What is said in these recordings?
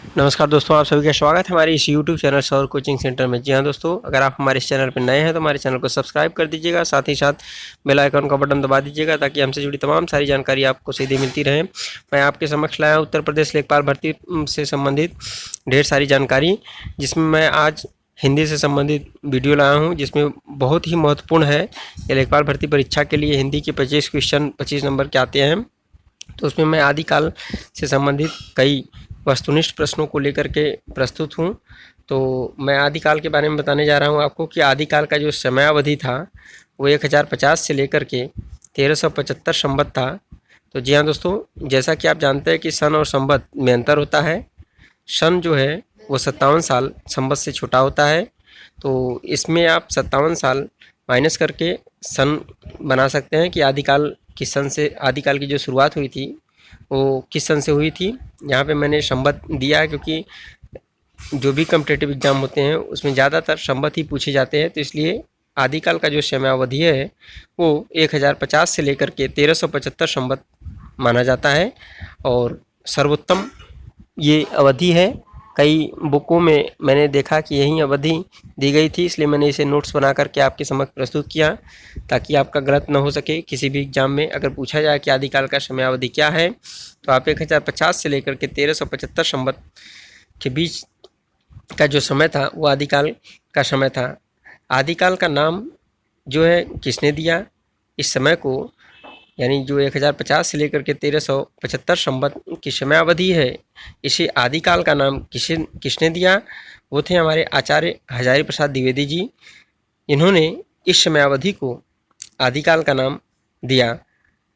नमस्कार दोस्तों, आप सभी का स्वागत है हमारे इस YouTube चैनल सौर कोचिंग सेंटर में। जी हाँ दोस्तों, अगर आप हमारे इस चैनल पर नए हैं तो हमारे चैनल को सब्सक्राइब कर दीजिएगा, साथ ही साथ बेल आइकन का बटन दबा दीजिएगा ताकि हमसे जुड़ी तमाम सारी जानकारी आपको सीधी मिलती रहे। मैं आपके समक्ष लाया उत्तर प्रदेश लेखपाल भर्ती से संबंधित ढेर सारी जानकारी, जिसमें मैं आज हिंदी से संबंधित वीडियो लाया हूँ, जिसमें बहुत ही महत्वपूर्ण है। ये लेखपाल भर्ती परीक्षा के लिए हिंदी के 25 क्वेश्चन 25 नंबर के आते हैं। तो उसमें मैं आदिकाल से संबंधित कई वस्तुनिष्ठ प्रश्नों को लेकर के प्रस्तुत हूँ। तो मैं आदिकाल के बारे में बताने जा रहा हूँ आपको कि आदिकाल का जो समयावधि था वो 1050 से लेकर के 1375 संवत था। तो जी हाँ दोस्तों, जैसा कि आप जानते हैं कि सन और संवत में अंतर होता है। सन जो है वो 57 साल संवत से छोटा होता है। तो इसमें आप 57 साल माइनस करके सन बना सकते हैं कि आदिकाल किस सन से, आदिकाल की जो शुरुआत हुई थी वो किस सन से हुई थी। यहाँ पे मैंने संवत दिया है क्योंकि जो भी कॉम्पिटिटिव एग्जाम होते हैं उसमें ज़्यादातर संवत ही पूछे जाते हैं, तो इसलिए आदिकाल का जो समयावधि है वो 1050 से लेकर के 1375 संवत माना जाता है और सर्वोत्तम ये अवधि है। कई बुकों में मैंने देखा कि यही अवधि दी गई थी, इसलिए मैंने इसे नोट्स बना करके आपके समक्ष प्रस्तुत किया ताकि आपका गलत न हो सके। किसी भी एग्जाम में अगर पूछा जाए कि आदिकाल का समयावधि क्या है तो आप 1050 से लेकर के 1375 संवत के बीच का जो समय था वो आदिकाल का समय था। आदिकाल का नाम जो है किसने दिया इस समय को, यानी जो 1050 से लेकर के 1375 संवत की समयावधि है, इसे आदिकाल का नाम किसने दिया? वो थे हमारे आचार्य हजारी प्रसाद द्विवेदी जी। इन्होंने इस समयावधि को आदिकाल का नाम दिया।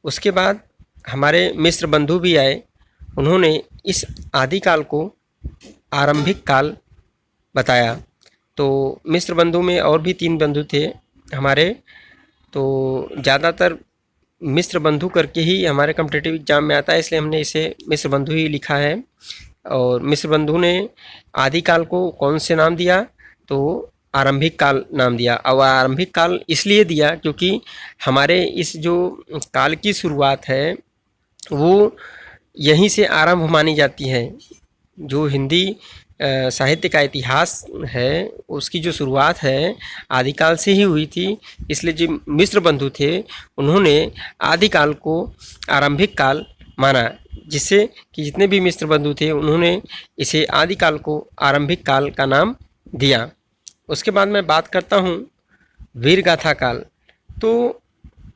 उसके बाद हमारे मिस्र बंधु भी आए, उन्होंने इस आदिकाल को आरंभिक काल बताया। तो मिस्र बंधु में और भी 3 बंधु थे हमारे, तो ज़्यादातर मिस्र बंधु करके ही हमारे कॉम्पिटिटिव एग्जाम में आता है, इसलिए हमने इसे मिस्र बंधु ही लिखा है। और मिस्र बंधु ने आदिकाल को कौन से नाम दिया? तो आरंभिक काल नाम दिया। और आरंभिक काल इसलिए दिया क्योंकि हमारे इस जो काल की शुरुआत है वो यहीं से आरंभ मानी जाती है। जो हिंदी साहित्य का इतिहास है उसकी जो शुरुआत है आदिकाल से ही हुई थी, इसलिए जो मिस्र बंधु थे उन्होंने आदिकाल को आरंभिक काल माना, जिससे कि जितने भी मिस्र बंधु थे उन्होंने इसे आदिकाल को आरंभिक काल का नाम दिया। उसके बाद मैं बात करता हूँ वीर गाथा काल। तो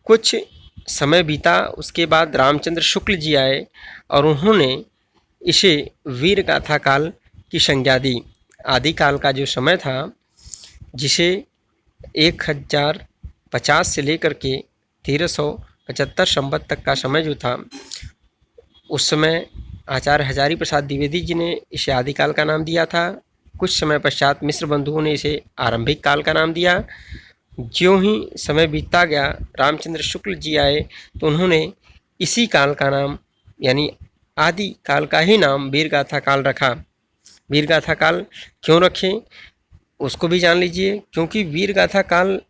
कुछ समय बीता, उसके बाद रामचंद्र शुक्ल जी आए और उन्होंने इसे वीर गाथा काल की संज्ञा दी। आदिकाल का जो समय था जिसे 1050 से लेकर के 1375 संवत तक का समय जो था, उस समय आचार्य हजारी प्रसाद द्विवेदी जी ने इसे आदिकाल का नाम दिया था। कुछ समय पश्चात मिस्र बंधुओं ने इसे आरंभिक काल का नाम दिया। ज्यों ही समय बीतता गया, रामचंद्र शुक्ल जी आए तो उन्होंने इसी काल का नाम यानी आदि काल का ही नाम वीरगाथा काल रखा। वीरगाथा काल क्यों रखें उसको भी जान लीजिए, क्योंकि वीरगाथा काल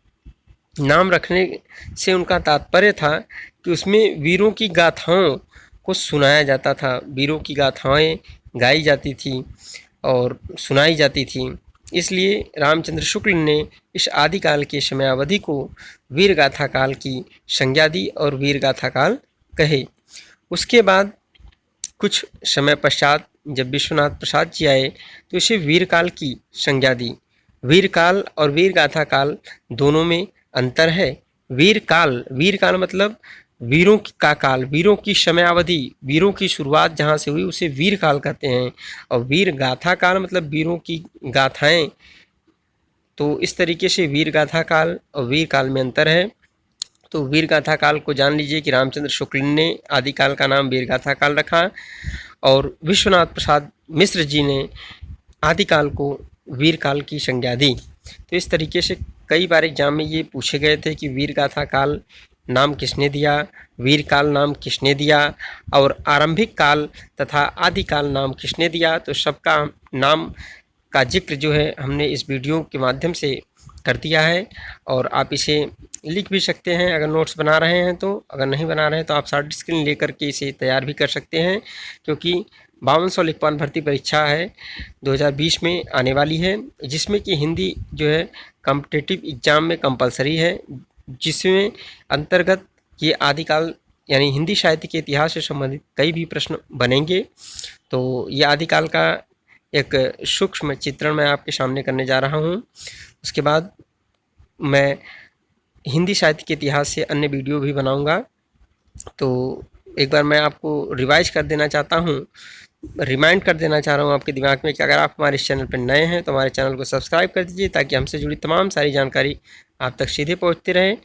नाम रखने से उनका तात्पर्य था कि उसमें वीरों की गाथाओं को सुनाया जाता था, वीरों की गाथाएं गाई जाती थी और सुनाई जाती थी। इसलिए रामचंद्र शुक्ल ने इस आदिकाल के समयावधि को वीरगाथा काल की संज्ञा दी और वीरगाथा काल कहे। उसके बाद कुछ समय पश्चात जब विश्वनाथ प्रसाद जी आए तो इसे वीरकाल की संज्ञा दी। वीरकाल और वीरगाथा काल दोनों में अंतर है। वीरकाल मतलब वीरों का काल, वीरों की समयावधि, वीरों की शुरुआत जहाँ से हुई उसे वीरकाल कहते हैं। और वीरगाथा काल मतलब वीरों की गाथाएं। तो इस तरीके से वीरगाथा काल और वीरकाल में अंतर है। तो वीरगाथा काल को जान लीजिए कि रामचंद्र शुक्ल ने आदिकाल का नाम वीरगाथा काल रखा और विश्वनाथ प्रसाद मिश्र जी ने आदिकाल को वीरकाल की संज्ञा दी। तो इस तरीके से कई बार एग्जाम में ये पूछे गए थे कि वीरगाथा काल नाम किसने दिया, वीरकाल नाम किसने दिया और आरंभिक काल तथा आदिकाल नाम किसने दिया। तो सबका नाम का जिक्र जो है हमने इस वीडियो के माध्यम से कर दिया है और आप इसे लिख भी सकते हैं अगर नोट्स बना रहे हैं तो। अगर नहीं बना रहे हैं तो आप शॉर्ट स्क्रीन लेकर के इसे तैयार भी कर सकते हैं, क्योंकि 5200 लेखपाल भर्ती परीक्षा है 2020 में आने वाली है, जिसमें कि हिंदी जो है कॉम्पिटिटिव एग्ज़ाम में कंपलसरी है, जिसमें अंतर्गत ये आदिकाल यानी हिंदी साहित्य के इतिहास से संबंधित कई भी प्रश्न बनेंगे। तो ये आदिकाल का एक सूक्ष्म चित्रण मैं आपके सामने करने जा रहा हूँ। उसके बाद मैं हिंदी साहित्य के इतिहास से अन्य वीडियो भी बनाऊँगा। तो एक बार मैं आपको रिवाइज कर देना चाहता हूँ, रिमाइंड कर देना चाह रहा हूँ आपके दिमाग में कि अगर आप हमारे इस चैनल पर नए हैं तो हमारे चैनल को सब्सक्राइब कर दीजिए, ताकि हमसे जुड़ी तमाम सारी जानकारी आप तक सीधे पहुँचती रहे।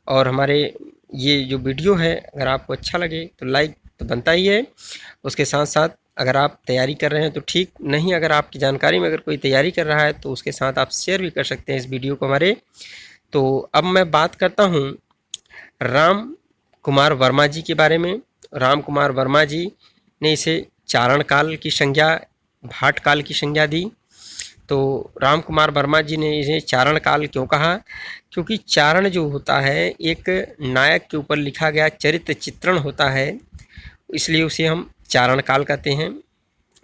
और हमारे ये जो वीडियो है अगर आपको अच्छा लगे तो लाइक तो बनता ही है। उसके साथ साथ अगर आप तैयारी कर रहे हैं तो ठीक, नहीं अगर आपकी जानकारी में अगर कोई तैयारी कर रहा है तो उसके साथ आप शेयर भी कर सकते हैं इस वीडियो को हमारे। तो अब मैं बात करता हूँ राम कुमार वर्मा जी के बारे में। राम कुमार वर्मा जी ने इसे चारण काल की संज्ञा, भाट काल की संज्ञा दी। तो राम कुमार वर्मा जी ने इसे चारण काल क्यों कहा? क्योंकि चारण जो होता है एक नायक के ऊपर लिखा गया चरित्र चित्रण होता है, इसलिए उसे हम चारण काल कहते हैं।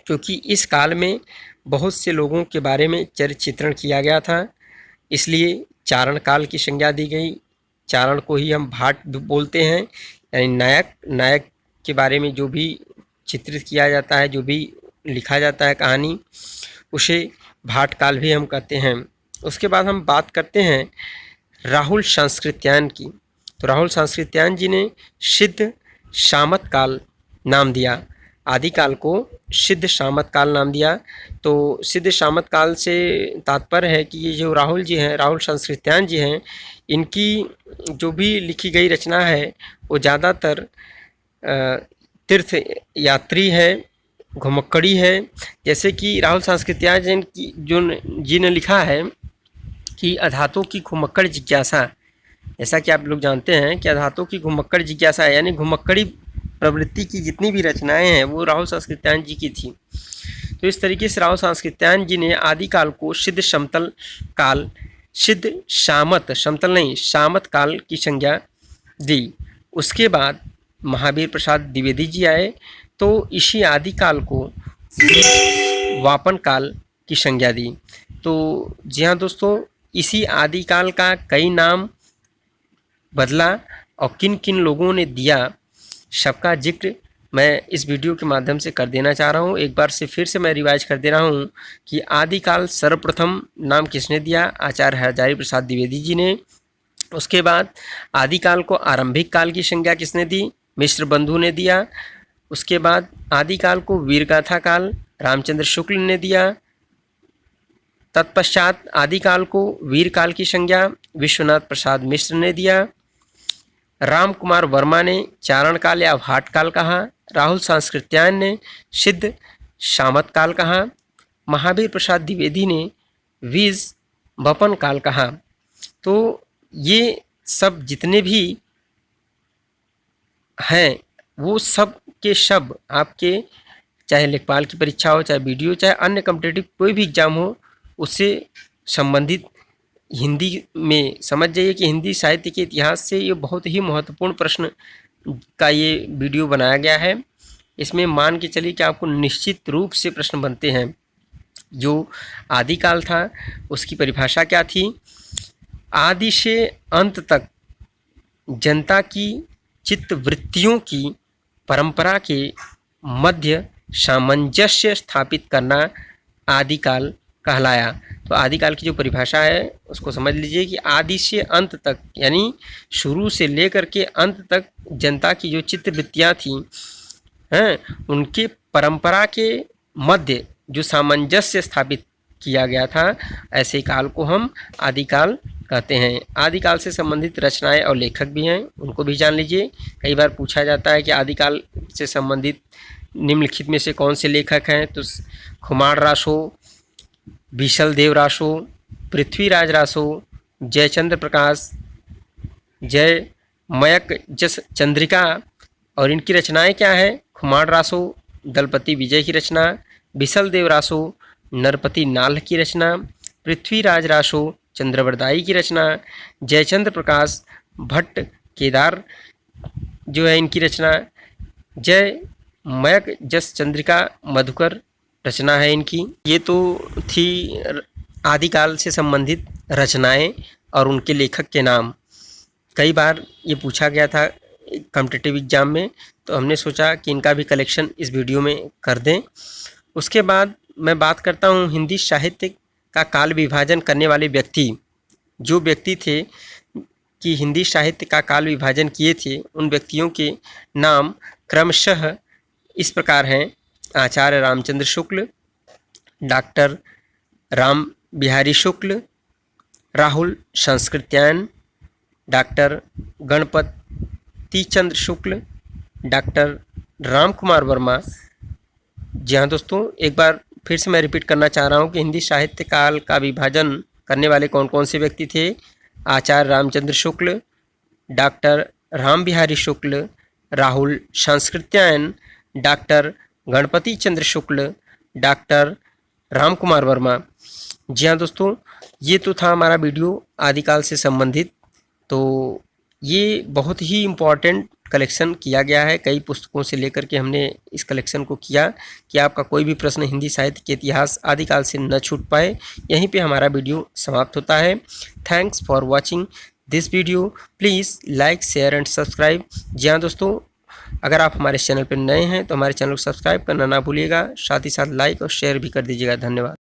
क्योंकि इस काल में बहुत से लोगों के बारे में चरित्र चित्रण किया गया था, इसलिए चारण काल की संज्ञा दी गई। चारण को ही हम भाट बोलते हैं, यानी नायक के बारे में जो भी चित्रित किया जाता है, जो भी लिखा जाता है कहानी, उसे भाट काल भी हम कहते हैं। उसके बाद हम बात करते हैं राहुल सांस्कृत्यायन की। तो राहुल सांस्कृत्यायन जी ने सिद्ध सामत काल नाम दिया, आदिकाल को सिद्ध सामत काल नाम दिया। तो सिद्ध सामत काल से तात्पर्य है कि ये जो राहुल जी हैं, राहुल सांस्कृत्यायन जी हैं, इनकी जो भी लिखी गई रचना है वो ज़्यादातर तीर्थ यात्री है, घुमक्कड़ी है। जैसे कि राहुल सांस्कृत्यायन जी ने लिखा है कि अधातों की घुमक्कड़ जिज्ञासा, जैसा कि आप लोग जानते हैं कि अधातों की घुमक्कड़ जिज्ञासा है, यानी घुमक्कड़ी प्रवृत्ति की जितनी भी रचनाएं हैं वो राहुल सांस्कृत्यायन जी की थी। तो इस तरीके से राहुल सांस्कृत्यायन जी ने आदिकाल को सिद्ध समतल काल, सिद्ध सामत, समतल नहीं सामत काल की संज्ञा दी। उसके बाद महावीर प्रसाद द्विवेदी जी आए, तो इसी आदिकाल को वापन काल की संज्ञा दी। तो जी हाँ दोस्तों, इसी आदिकाल का कई नाम बदला और किन किन लोगों ने दिया, सबका जिक्र मैं इस वीडियो के माध्यम से कर देना चाह रहा हूँ। एक बार से फिर से मैं रिवाइज कर दे रहा हूँ कि आदिकाल सर्वप्रथम नाम किसने दिया? आचार्य हजारी प्रसाद द्विवेदी जी ने। उसके बाद आदिकाल को आरंभिक काल की संज्ञा किसने दी? मिश्र बंधु ने दिया। उसके बाद आदिकाल को वीरगाथा काल रामचंद्र शुक्ल ने दिया। तत्पश्चात आदिकाल को वीर काल की संज्ञा विश्वनाथ प्रसाद मिश्र ने दिया। राम कुमार वर्मा ने चारण काल या भाट काल कहा। राहुल सांस्कृत्यायन ने सिद्ध सामत काल कहा। महावीर प्रसाद द्विवेदी ने वीज वपन काल कहा। तो ये सब जितने भी हैं वो सब के सब आपके, चाहे लेखपाल की परीक्षा हो, चाहे वीडियो, चाहे अन्य कॉम्पिटिटिव कोई भी एग्जाम हो, उससे संबंधित हिंदी में समझ जाइए कि हिंदी साहित्य के इतिहास से ये बहुत ही महत्वपूर्ण प्रश्न का ये वीडियो बनाया गया है। इसमें मान के चलिए कि आपको निश्चित रूप से प्रश्न बनते हैं। जो आदिकाल था उसकी परिभाषा क्या थी? आदि से अंत तक जनता की चित्तवृत्तियों की परंपरा के मध्य सामंजस्य स्थापित करना आदिकाल कहलाया। तो आदिकाल की जो परिभाषा है उसको समझ लीजिए कि आदि से अंत तक, यानी शुरू से लेकर के अंत तक जनता की जो चित्तवृत्तियाँ थीं हैं, उनके परंपरा के मध्य जो सामंजस्य स्थापित किया गया था, ऐसे काल को हम आदिकाल कहते हैं। आदिकाल से संबंधित रचनाएं और लेखक भी हैं, उनको भी जान लीजिए। कई बार पूछा जाता है कि आदिकाल से संबंधित निम्नलिखित में से कौन से लेखक हैं? तो खुमार रासो, विशल देव रासो, पृथ्वीराज रासो, जयचंद्र प्रकाश, जय मयक जस चंद्रिका। और इनकी रचनाएं क्या हैं? खुमार रासो दलपति विजय की रचना, विशल देव रासो नरपति नाल्ह की रचना, पृथ्वीराज रासो चंद्रवरदाई की रचना, जयचंद्र प्रकाश भट्ट केदार जो है इनकी रचना, जय मयक जस चंद्रिका मधुकर रचना है इनकी। ये तो थी आदिकाल से संबंधित रचनाएं और उनके लेखक के नाम। कई बार ये पूछा गया था कॉम्पिटिटिव एग्जाम में, तो हमने सोचा कि इनका भी कलेक्शन इस वीडियो में कर दें। उसके बाद मैं बात करता हूँ हिंदी साहित्य का काल विभाजन करने वाले व्यक्ति। जो व्यक्ति थे कि हिंदी साहित्य का काल विभाजन किए थे, उन व्यक्तियों के नाम क्रमशः इस प्रकार हैं: आचार्य रामचंद्र शुक्ल, डॉक्टर राम बिहारी शुक्ल, राहुल संस्कृत्यायन, डॉक्टर गणपति चंद्र शुक्ल, डॉक्टर राम कुमार वर्मा। जी हाँ दोस्तों, एक बार फिर से मैं रिपीट करना चाह रहा हूँ कि हिंदी साहित्य काल का विभाजन करने वाले कौन कौन से व्यक्ति थे: आचार्य रामचंद्र शुक्ल, डॉक्टर राम बिहारी शुक्ल, राहुल संस्कृत्यायन, डॉक्टर गणपति चंद्र शुक्ल, डॉक्टर राम कुमार वर्मा। जी हाँ दोस्तों, ये तो था हमारा वीडियो आदिकाल से संबंधित। तो ये बहुत ही इम्पॉर्टेंट कलेक्शन किया गया है, कई पुस्तकों से लेकर के हमने इस कलेक्शन को किया कि आपका कोई भी प्रश्न हिंदी साहित्य के इतिहास आदिकाल से न छूट पाए। यहीं पे हमारा वीडियो समाप्त होता है। Thanks for watching this video. Please like, share and subscribe. जी हाँ दोस्तों, अगर आप हमारे चैनल पर नए हैं तो हमारे चैनल को सब्सक्राइब करना ना भूलिएगा, साथ ही साथ लाइक और शेयर भी कर दीजिएगा। धन्यवाद।